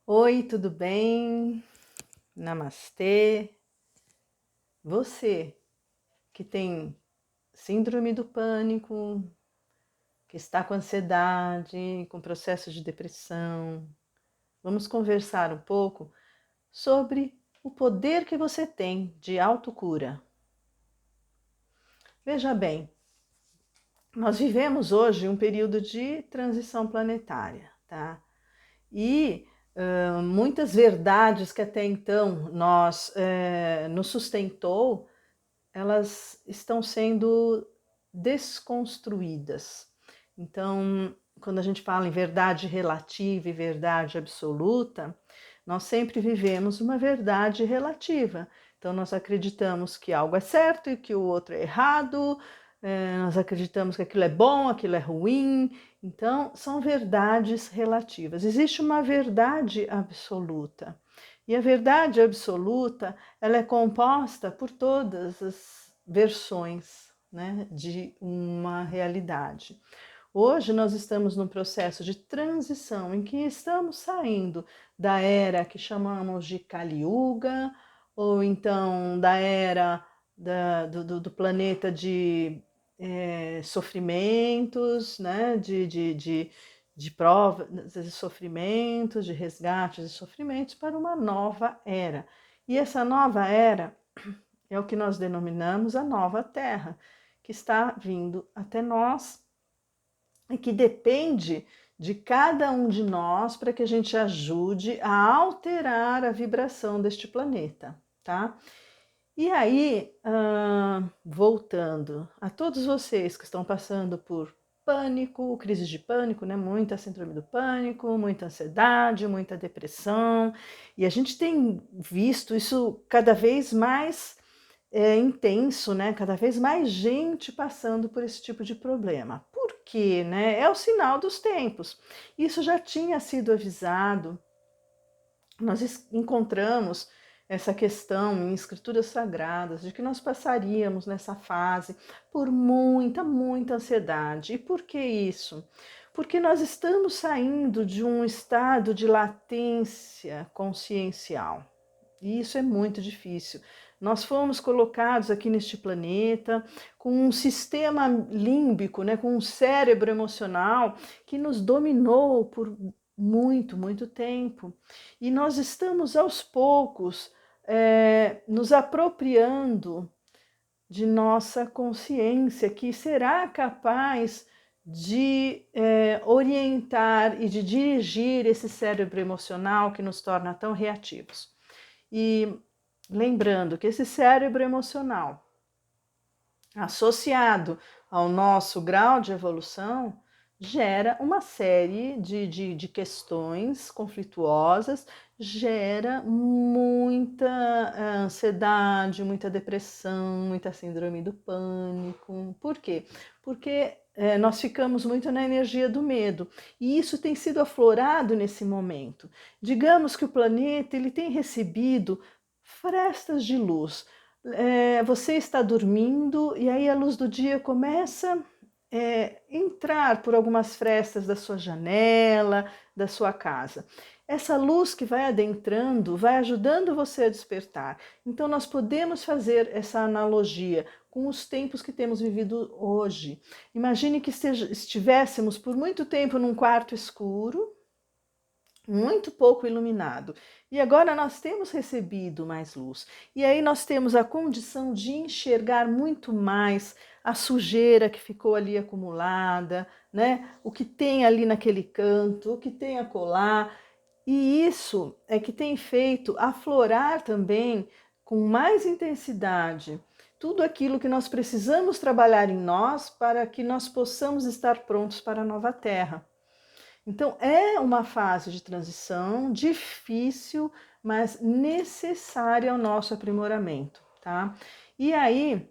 Oi, tudo bem? Namastê. Você que tem síndrome do pânico, que está com ansiedade, com processo de depressão, vamos conversar um pouco sobre o poder que você tem de autocura. Veja bem, nós vivemos hoje um período de transição planetária, tá? E muitas verdades que até então nos sustentou, elas estão sendo desconstruídas. Então, quando a gente fala em verdade relativa e verdade absoluta, nós sempre vivemos uma verdade relativa. Então, nós acreditamos que algo é certo e que o outro é errado, nós acreditamos que aquilo é bom, aquilo é ruim. Então, são verdades relativas. Existe uma verdade absoluta. E a verdade absoluta, ela é composta por todas as versões, né, de uma realidade. Hoje nós estamos num processo de transição em que estamos saindo da era que chamamos de Kali Yuga, ou então da era do planeta de sofrimentos, né, de provas, de sofrimentos, de resgates e sofrimentos, para uma nova era. E essa nova era é o que nós denominamos a nova Terra, que está vindo até nós e que depende de cada um de nós para que a gente ajude a alterar a vibração deste planeta, tá? E aí, voltando a todos vocês que estão passando por pânico, crise de pânico, né? Muita síndrome do pânico, muita ansiedade, muita depressão, e a gente tem visto isso cada vez mais intenso, né? Cada vez mais gente passando por esse tipo de problema. Por quê, né? É o sinal dos tempos. Isso já tinha sido avisado. Nós encontramos essa questão em escrituras sagradas de que nós passaríamos nessa fase por muita ansiedade. E por que isso? Porque nós estamos saindo de um estado de latência consciencial. E isso é muito difícil. Nós fomos colocados aqui neste planeta com um sistema límbico, né, com um cérebro emocional que nos dominou por muito tempo. E nós estamos aos poucos nos apropriando de nossa consciência, que será capaz de orientar e de dirigir esse cérebro emocional que nos torna tão reativos. E lembrando que esse cérebro emocional, associado ao nosso grau de evolução, gera uma série de questões conflituosas, gera muita ansiedade, muita depressão, muita síndrome do pânico. Por quê? Porque nós ficamos muito na energia do medo, e isso tem sido aflorado nesse momento. Digamos que o planeta ele tem recebido frestas de luz. Você está dormindo e aí a luz do dia começa entrar por algumas frestas da sua janela, da sua casa. Essa luz que vai adentrando, vai ajudando você a despertar. Então nós podemos fazer essa analogia com os tempos que temos vivido hoje. Imagine que estivéssemos por muito tempo num quarto escuro, muito pouco iluminado. E agora nós temos recebido mais luz. E aí nós temos a condição de enxergar muito mais a sujeira que ficou ali acumulada, né? O que tem ali naquele canto, o que tem acolá. E isso é que tem feito aflorar também com mais intensidade tudo aquilo que nós precisamos trabalhar em nós para que nós possamos estar prontos para a nova terra. Então, é uma fase de transição difícil, mas necessária ao nosso aprimoramento, tá? E aí,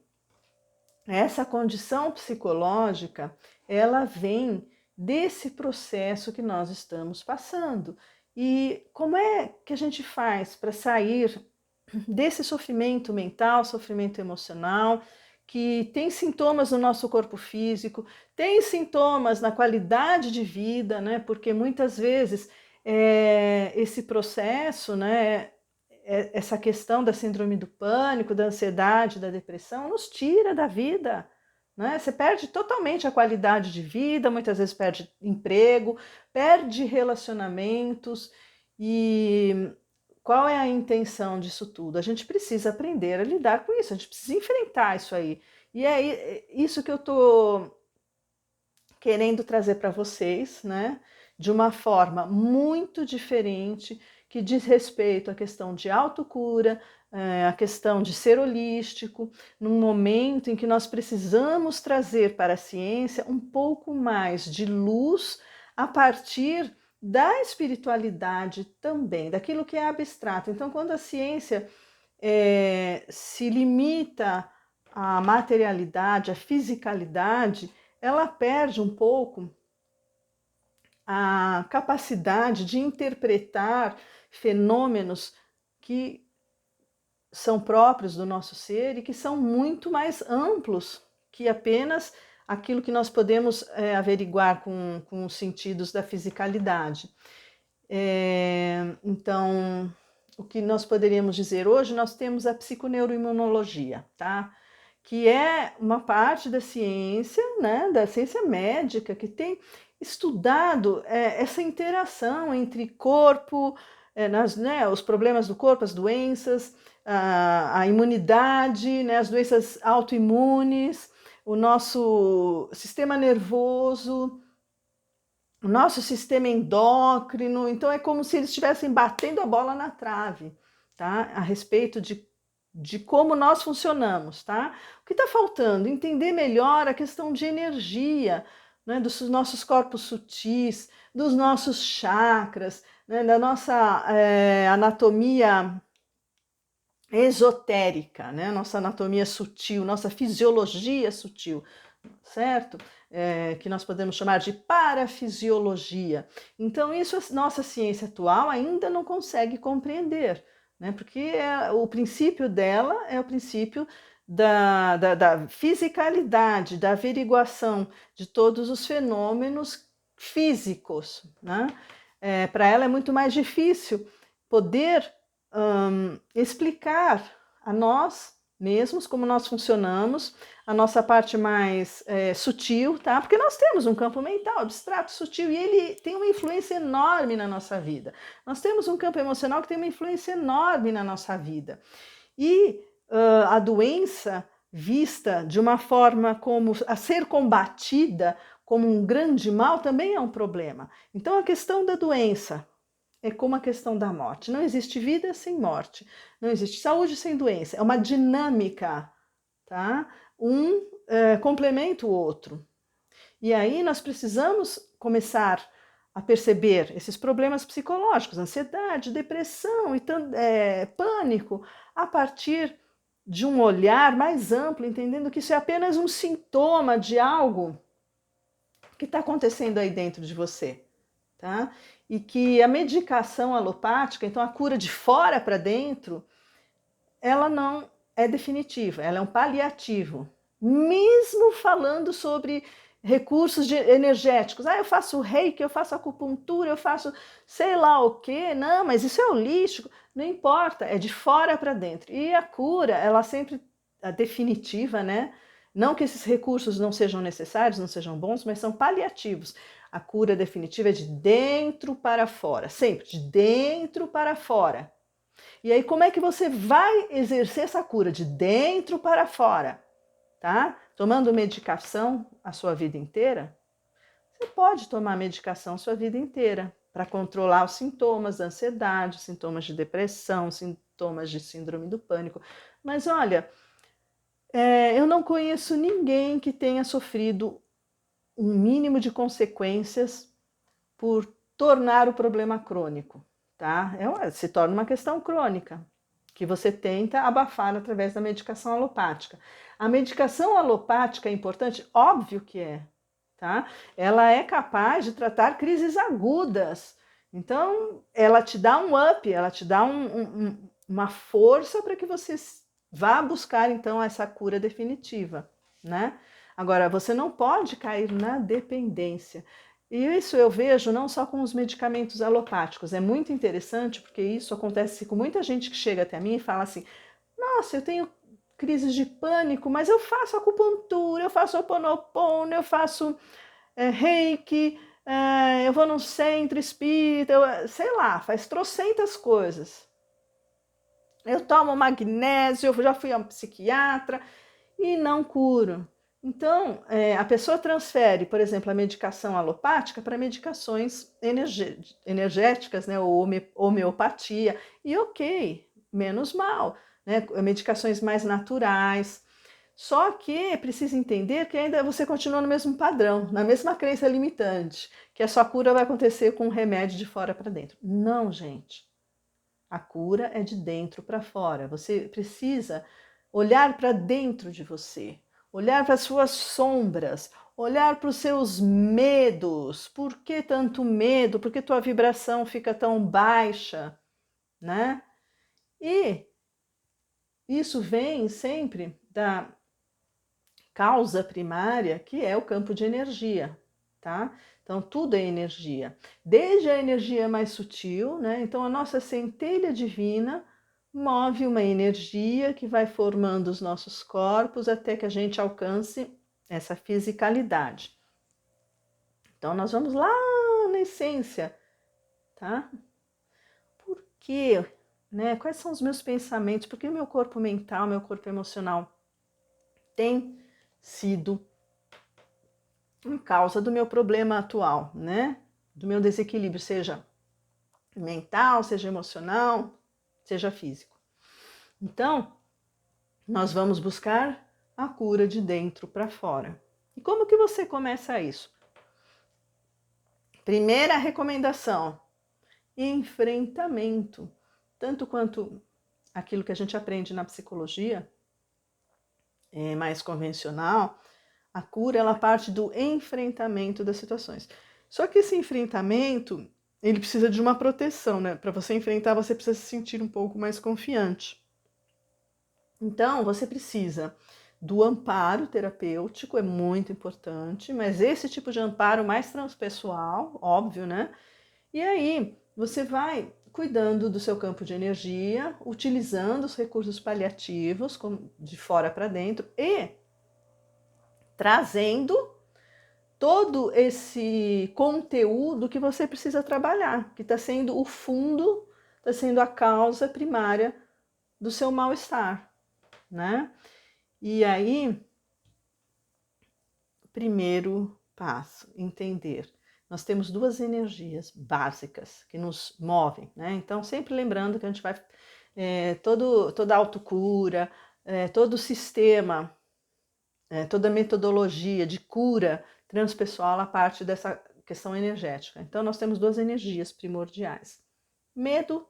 essa condição psicológica, ela vem desse processo que nós estamos passando. E como é que a gente faz para sair desse sofrimento mental, sofrimento emocional, que tem sintomas no nosso corpo físico, tem sintomas na qualidade de vida, né? Porque muitas vezes esse processo, né, essa questão da síndrome do pânico, da ansiedade, da depressão, nos tira da vida, né? Você perde totalmente a qualidade de vida, muitas vezes perde emprego, perde relacionamentos. E qual é a intenção disso tudo? A gente precisa aprender a lidar com isso, a gente precisa enfrentar isso aí. E é isso que eu estou querendo trazer para vocês, né? De uma forma muito diferente, que diz respeito à questão de autocura, a questão de ser holístico, num momento em que nós precisamos trazer para a ciência um pouco mais de luz a partir da espiritualidade também, daquilo que é abstrato. Então, quando a ciência se limita à materialidade, à fisicalidade, ela perde um pouco a capacidade de interpretar fenômenos que são próprios do nosso ser e que são muito mais amplos que apenas aquilo que nós podemos averiguar com os sentidos da fisicalidade. Então, o que nós poderíamos dizer hoje, nós temos a psiconeuroimunologia, tá? Que é uma parte da ciência, né, da ciência médica, que tem estudado essa interação entre corpo, os problemas do corpo, as doenças, a imunidade, né, as doenças autoimunes, o nosso sistema nervoso, o nosso sistema endócrino. Então é como se eles estivessem batendo a bola na trave, tá? A respeito de como nós funcionamos, tá? O que está faltando? Entender melhor a questão de energia, né, dos nossos corpos sutis, dos nossos chakras, né, da nossa anatomia esotérica, né, nossa anatomia sutil, nossa fisiologia sutil, certo? Que nós podemos chamar de parafisiologia. Então, isso a nossa ciência atual ainda não consegue compreender, né? Porque o princípio dela é o princípio da fisicalidade, da averiguação de todos os fenômenos físicos, né? Para ela é muito mais difícil poder explicar a nós mesmos como nós funcionamos, a nossa parte mais sutil, tá? Porque nós temos um campo mental, abstrato, sutil, e ele tem uma influência enorme na nossa vida. Nós temos um campo emocional que tem uma influência enorme na nossa vida. E a doença vista de uma forma como a ser combatida como um grande mal também é um problema. Então a questão da doença é como a questão da morte. Não existe vida sem morte, não existe saúde sem doença. É uma dinâmica, tá? Um complementa o outro. E aí nós precisamos começar a perceber esses problemas psicológicos, ansiedade, depressão e pânico, a partir de um olhar mais amplo, entendendo que isso é apenas um sintoma de algo que está acontecendo aí dentro de você, tá? E que a medicação alopática, então a cura de fora para dentro, ela não é definitiva, ela é um paliativo. Mesmo falando sobre recursos energéticos, eu faço reiki, eu faço acupuntura, eu faço sei lá o quê, não, mas isso é holístico, não importa, é de fora para dentro. E a cura, ela sempre, a definitiva, né? Não que esses recursos não sejam necessários, não sejam bons, mas são paliativos. A cura definitiva é de dentro para fora, sempre de dentro para fora. E aí, como é que você vai exercer essa cura de dentro para fora? Tá? Tomando medicação a sua vida inteira? Você pode tomar medicação a sua vida inteira para controlar os sintomas da ansiedade, sintomas de depressão, sintomas de síndrome do pânico. Mas olha, eu não conheço ninguém que tenha sofrido um mínimo de consequências por tornar o problema crônico, tá? Se torna uma questão crônica, que você tenta abafar através da medicação alopática. A medicação alopática é importante? Óbvio que é, tá? Ela é capaz de tratar crises agudas. Então, ela te dá um up, ela te dá uma força para que você vá buscar, então, essa cura definitiva, né? Agora, você não pode cair na dependência. E isso eu vejo não só com os medicamentos alopáticos, é muito interessante porque isso acontece com muita gente que chega até mim e fala assim: nossa, eu tenho crises de pânico, mas eu faço acupuntura, eu faço Ho'oponopono, eu faço reiki, eu vou num centro espírita, sei lá, faz trocentas coisas. Eu tomo magnésio, eu já fui a um psiquiatra e não curo. Então, a pessoa transfere, por exemplo, a medicação alopática para medicações energéticas, né, ou homeopatia, e ok, menos mal, né, medicações mais naturais. Só que precisa entender que ainda você continua no mesmo padrão, na mesma crença limitante, que a sua cura vai acontecer com um remédio de fora para dentro. Não, gente. A cura é de dentro para fora. Você precisa olhar para dentro de você, olhar para as suas sombras, olhar para os seus medos. Por que tanto medo? Por que tua vibração fica tão baixa, né? E isso vem sempre da causa primária, que é o campo de energia, tá? Então, tudo é energia. Desde a energia mais sutil, né? Então, a nossa centelha divina move uma energia que vai formando os nossos corpos até que a gente alcance essa fisicalidade. Então, nós vamos lá na essência, tá? Por quê? Né? Quais são os meus pensamentos? Por que o meu corpo mental, meu corpo emocional tem sido em causa do meu problema atual, né? Do meu desequilíbrio, seja mental, seja emocional, seja físico. Então, nós vamos buscar a cura de dentro para fora. E como que você começa isso? Primeira recomendação: enfrentamento. Tanto quanto aquilo que a gente aprende na psicologia, mais convencional, a cura ela parte do enfrentamento das situações. Só que esse enfrentamento, ele precisa de uma proteção, né? Para você enfrentar, você precisa se sentir um pouco mais confiante. Então, você precisa do amparo terapêutico, é muito importante, mas esse tipo de amparo mais transpessoal, óbvio, né? E aí, você vai cuidando do seu campo de energia, utilizando os recursos paliativos, de fora para dentro, e trazendo todo esse conteúdo que você precisa trabalhar, que está sendo o fundo, está sendo a causa primária do seu mal-estar, né? E aí, primeiro passo, entender. Nós temos duas energias básicas que nos movem, né? Então, sempre lembrando que a gente vai... toda a autocura, todo o sistema, toda a metodologia de cura transpessoal a parte dessa questão energética. Então, nós temos duas energias primordiais: medo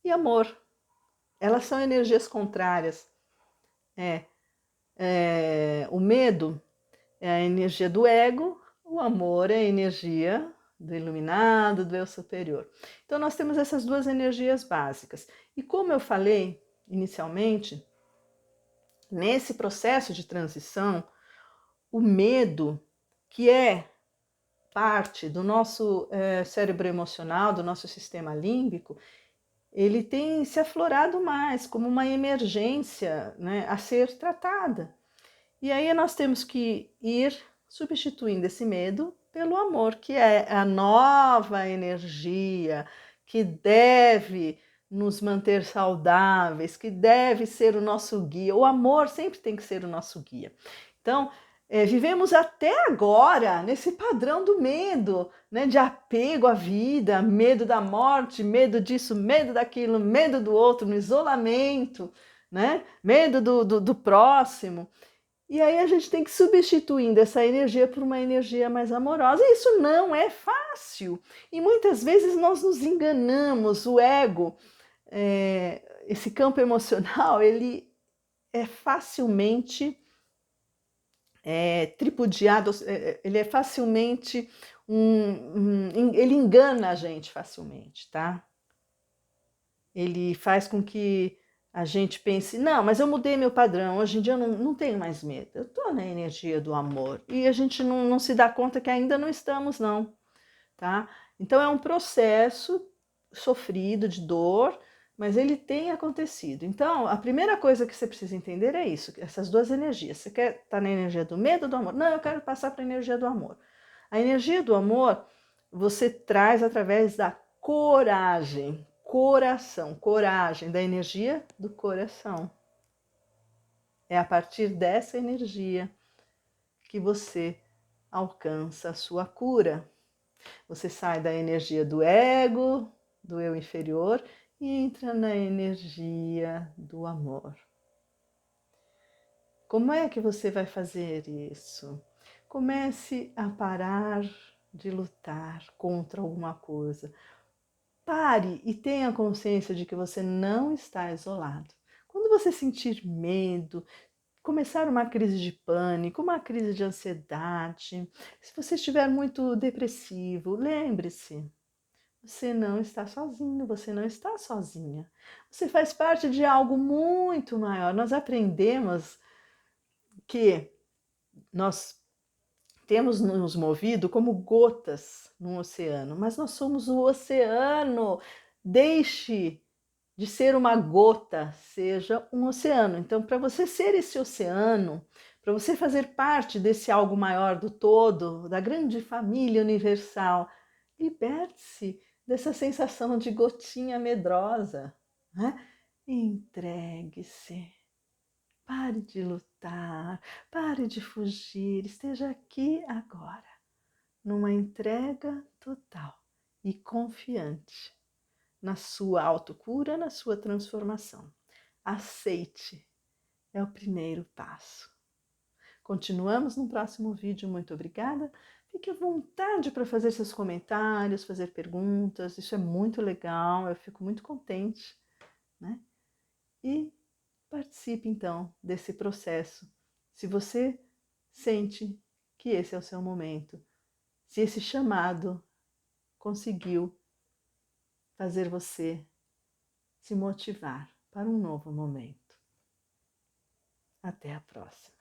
e amor. Elas são energias contrárias. O medo é a energia do ego, o amor é a energia do iluminado, do eu superior. Então, nós temos essas duas energias básicas. E como eu falei inicialmente, nesse processo de transição, o medo, que é parte do nosso cérebro emocional, do nosso sistema límbico, ele tem se aflorado mais como uma emergência, né, a ser tratada. E aí nós temos que ir substituindo esse medo pelo amor, que é a nova energia que deve nos manter saudáveis, que deve ser o nosso guia. O amor sempre tem que ser o nosso guia. Então, vivemos até agora nesse padrão do medo, né, de apego à vida, medo da morte, medo disso, medo daquilo, medo do outro, no isolamento, né, medo do próximo. E aí a gente tem que ir substituindo essa energia por uma energia mais amorosa. E isso não é fácil. E muitas vezes nós nos enganamos. O ego, esse campo emocional, ele é facilmente tripudiado, ele é facilmente ele engana a gente facilmente, tá? Ele faz com que a gente pense, não, mas eu mudei meu padrão, hoje em dia eu não tenho mais medo, eu estou na energia do amor. E a gente não se dá conta que ainda não estamos, não. tá? Então é um processo sofrido de dor, mas ele tem acontecido. Então, a primeira coisa que você precisa entender é isso, essas duas energias. Você quer estar na energia do medo ou do amor? Não, eu quero passar para a energia do amor. A energia do amor você traz através da coragem, coração, coragem, da energia do coração. É a partir dessa energia que você alcança a sua cura. Você sai da energia do ego, do eu inferior, e entra na energia do amor. Como é que você vai fazer isso? Comece a parar de lutar contra alguma coisa. Pare e tenha consciência de que você não está isolado. Quando você sentir medo, começar uma crise de pânico, uma crise de ansiedade, se você estiver muito depressivo, lembre-se, você não está sozinho, você não está sozinha. Você faz parte de algo muito maior. Nós aprendemos que nós temos nos movido como gotas num oceano, mas nós somos o oceano. Deixe de ser uma gota, seja um oceano. Então, para você ser esse oceano, para você fazer parte desse algo maior do todo, da grande família universal, liberte-se dessa sensação de gotinha medrosa, né? Entregue-se. Pare de lutar, pare de fugir, esteja aqui agora, numa entrega total e confiante na sua autocura, na sua transformação. Aceite, é o primeiro passo. Continuamos no próximo vídeo, muito obrigada. Fique à vontade para fazer seus comentários, fazer perguntas, isso é muito legal, eu fico muito contente, né? E participe então desse processo. Se você sente que esse é o seu momento, se esse chamado conseguiu fazer você se motivar para um novo momento. Até a próxima.